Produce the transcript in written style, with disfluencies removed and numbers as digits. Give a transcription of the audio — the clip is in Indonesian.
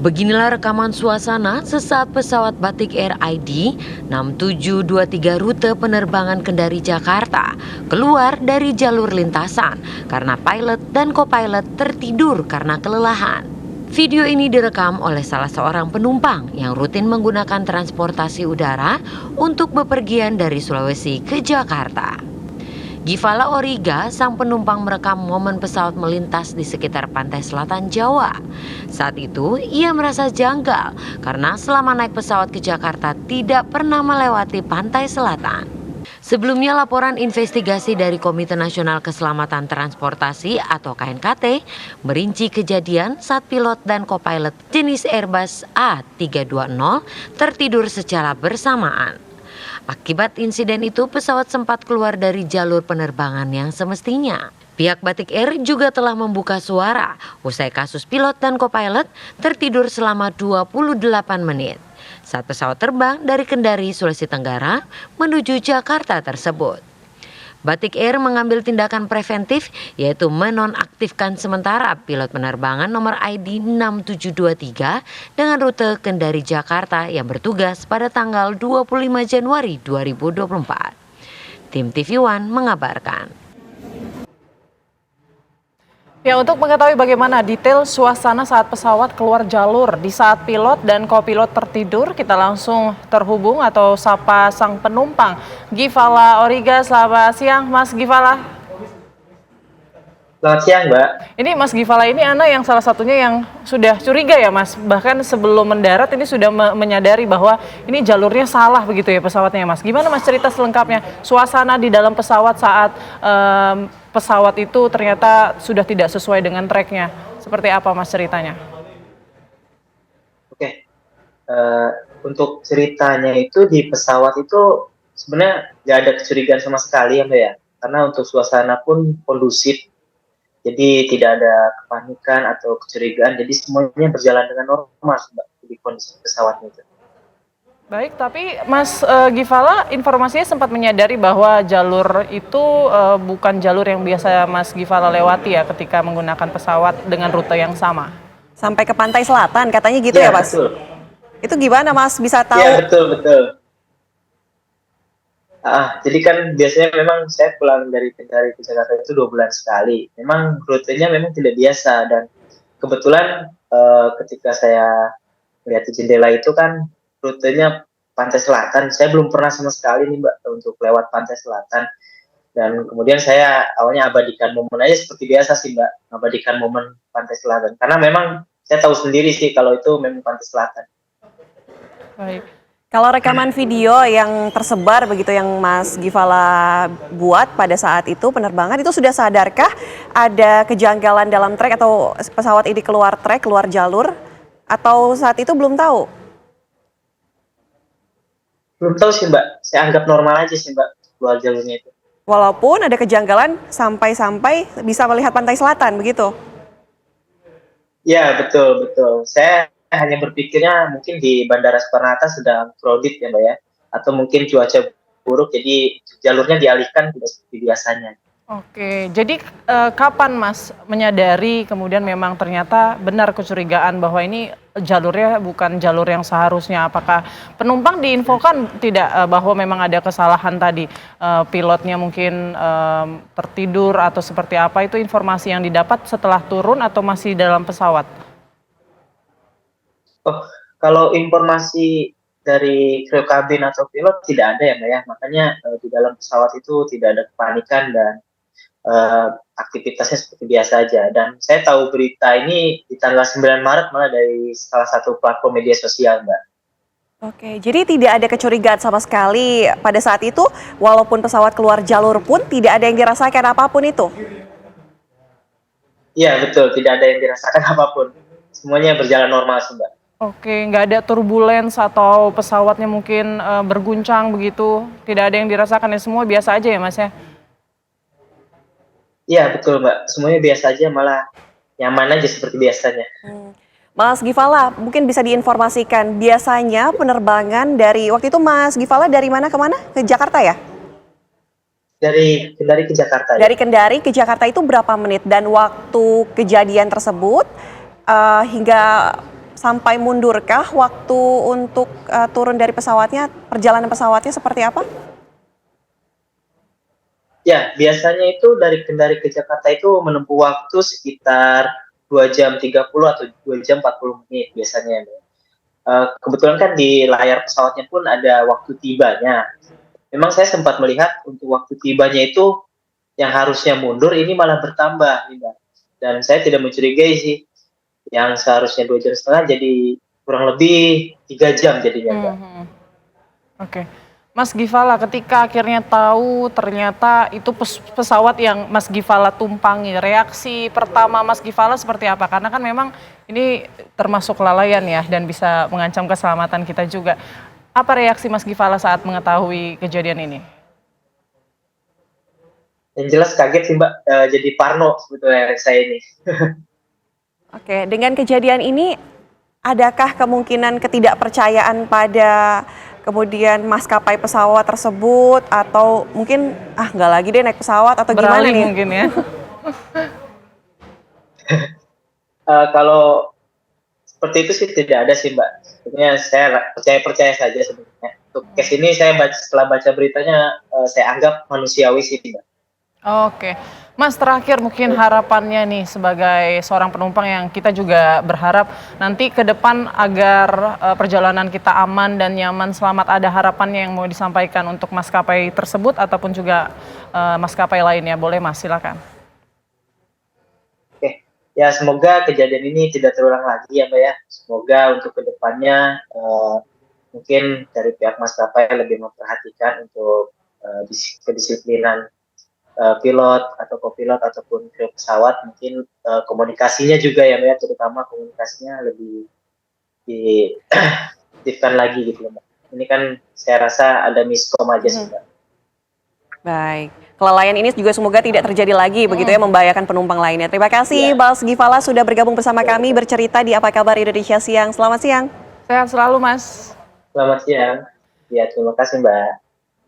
Beginilah rekaman suasana sesaat pesawat Batik Air ID 6723 rute penerbangan Kendari Jakarta keluar dari jalur lintasan karena pilot dan co-pilot tertidur karena kelelahan. Video ini direkam oleh salah seorang penumpang yang rutin menggunakan transportasi udara untuk bepergian dari Sulawesi ke Jakarta. Givala Origa, sang penumpang, merekam momen pesawat melintas di sekitar pantai selatan Jawa. Saat itu, ia merasa janggal karena selama naik pesawat ke Jakarta tidak pernah melewati pantai selatan. Sebelumnya, laporan investigasi dari Komite Nasional Keselamatan Transportasi atau KNKT merinci kejadian saat pilot dan co-pilot jenis Airbus A320 tertidur secara bersamaan. Akibat insiden itu, pesawat sempat keluar dari jalur penerbangan yang semestinya. Pihak Batik Air juga telah membuka suara usai kasus pilot dan co-pilot tertidur selama 28 menit saat pesawat terbang dari Kendari, Sulawesi Tenggara menuju Jakarta tersebut. Batik Air mengambil tindakan preventif yaitu menonaktifkan sementara pilot penerbangan nomor ID 6723 dengan rute Kendari Jakarta yang bertugas pada tanggal 25 Januari 2024. Tim TV One mengabarkan. Ya, untuk mengetahui bagaimana detail suasana saat pesawat keluar jalur di saat pilot dan co-pilot tertidur, kita langsung terhubung atau sapa sang penumpang, Givala Origa. Selamat siang, Mas Givala. Selamat siang, Mbak. Ini Mas Givala ini anak yang salah satunya yang sudah curiga ya, Mas. Bahkan sebelum mendarat ini sudah menyadari bahwa ini jalurnya salah begitu ya pesawatnya, Mas. Gimana Mas cerita selengkapnya suasana di dalam pesawat saat pesawat itu ternyata sudah tidak sesuai dengan tracknya? Seperti apa Mas ceritanya? Oke, untuk ceritanya itu di pesawat itu sebenarnya nggak ada kecurigaan sama sekali ya, Mbak ya. Karena untuk suasana pun kondusif. Jadi tidak ada kepanikan atau kecurigaan, jadi semuanya berjalan dengan normal Mbak, di kondisi pesawatnya itu. Baik, tapi Mas Givala informasinya sempat menyadari bahwa jalur itu bukan jalur yang biasa Mas Givala lewati ya ketika menggunakan pesawat dengan rute yang sama. Sampai ke pantai selatan katanya gitu ya, Mas? Betul. Itu gimana Mas bisa tahu? Iya, betul. Jadi kan biasanya memang saya pulang dari Kendari ke Jakarta itu 2 bulan sekali. Memang rutenya memang tidak biasa dan kebetulan ketika saya melihat di jendela itu kan rutenya pantai selatan. Saya belum pernah sama sekali nih Mbak untuk lewat pantai selatan. Dan kemudian saya awalnya abadikan momen aja seperti biasa sih Mbak, abadikan momen pantai selatan. Karena memang saya tahu sendiri sih kalau itu memang pantai selatan. Baik. Kalau rekaman video yang tersebar begitu yang Mas Givala buat pada saat itu penerbangan, itu sudah sadarkah ada kejanggalan dalam trek atau pesawat ini keluar trek, keluar jalur, atau saat itu belum tahu? Belum tahu sih Mbak, saya anggap normal aja sih Mbak keluar jalurnya itu. Walaupun ada kejanggalan sampai bisa melihat pantai selatan begitu? Ya betul. Saya hanya berpikirnya mungkin di Bandara Soekarno-Hatta sedang crowded ya Mbak ya, atau mungkin cuaca buruk jadi jalurnya dialihkan tidak seperti biasanya. Oke, jadi kapan Mas menyadari kemudian memang ternyata benar kecurigaan bahwa ini jalurnya bukan jalur yang seharusnya? Apakah penumpang diinfokan tidak bahwa memang ada kesalahan tadi, pilotnya mungkin tertidur atau seperti apa? Itu informasi yang didapat setelah turun atau masih dalam pesawat? Oh, kalau informasi dari kru kabin atau pilot tidak ada ya Mbak ya, makanya di dalam pesawat itu tidak ada kepanikan dan aktivitasnya seperti biasa aja. Dan saya tahu berita ini di tanggal 9 Maret malah dari salah satu platform media sosial Mbak. Oke, jadi tidak ada kecurigaan sama sekali pada saat itu, walaupun pesawat keluar jalur pun tidak ada yang dirasakan apapun itu? Iya betul, tidak ada yang dirasakan apapun. Semuanya berjalan normal sih Mbak. Oke, nggak ada turbulens atau pesawatnya mungkin berguncang begitu? Tidak ada yang dirasakan ya, semua biasa aja ya Mas ya? Iya betul Mbak, semuanya biasa aja, malah nyaman aja seperti biasanya. Mas Givala, mungkin bisa diinformasikan biasanya penerbangan dari waktu itu Mas Givala dari mana ke mana? Ke Jakarta ya? Dari Kendari ke Jakarta. Dari Kendari ke Jakarta itu berapa menit dan waktu kejadian tersebut hingga sampai mundurkah waktu untuk turun dari pesawatnya, perjalanan pesawatnya seperti apa? Ya, biasanya itu dari Kendari ke Jakarta itu menempuh waktu sekitar 2 jam 30 atau 2 jam 40 menit biasanya. Kebetulan kan di layar pesawatnya pun ada waktu tibanya. Memang saya sempat melihat untuk waktu tibanya itu yang harusnya mundur ini malah bertambah, Mbak. Dan saya tidak mencurigai sih, yang seharusnya 2,5 jam jadi kurang lebih 3 jam jadinya, Mbak. Oke. Mas Gifala, ketika akhirnya tahu ternyata itu pesawat yang Mas Gifala tumpangi, reaksi pertama Mas Gifala seperti apa? Karena kan memang ini termasuk kelalaian ya dan bisa mengancam keselamatan kita juga. Apa reaksi Mas Gifala saat mengetahui kejadian ini? Yang jelas kaget sih, Mbak, jadi parno sebetulnya saya ini. Oke, dengan kejadian ini adakah kemungkinan ketidakpercayaan pada kemudian maskapai pesawat tersebut atau mungkin nggak lagi deh naik pesawat atau gimana Beralih nih? mungkin ya. Kalau seperti itu sih tidak ada sih, Mbak. Sebenarnya saya percaya saja sebenarnya. Untuk case ini setelah baca beritanya saya anggap manusiawi sih, Mbak. Oke, Mas terakhir mungkin harapannya nih sebagai seorang penumpang yang kita juga berharap nanti ke depan agar perjalanan kita aman dan nyaman selamat, ada harapannya yang mau disampaikan untuk maskapai tersebut ataupun juga maskapai lainnya, boleh Mas silakan. Oke, ya semoga kejadian ini tidak terulang lagi ya, Mbak ya. Semoga untuk kedepannya mungkin dari pihak maskapai lebih memperhatikan untuk kedisiplinan pilot atau kopilot ataupun kru pesawat, mungkin komunikasinya juga ya, Mbak, terutama komunikasinya lebih diaktifkan lagi gitu, Mbak. Ini kan saya rasa ada miskom aja sih, Mbak. Baik, kelalaian ini juga semoga tidak terjadi lagi begitu ya, membahayakan penumpang lainnya. Terima kasih Mas Gifala sudah bergabung bersama kami bercerita di Apa Kabar Indonesia Siang. Selamat siang. Sehat selalu Mas. Selamat siang. Ya, terima kasih, Mbak.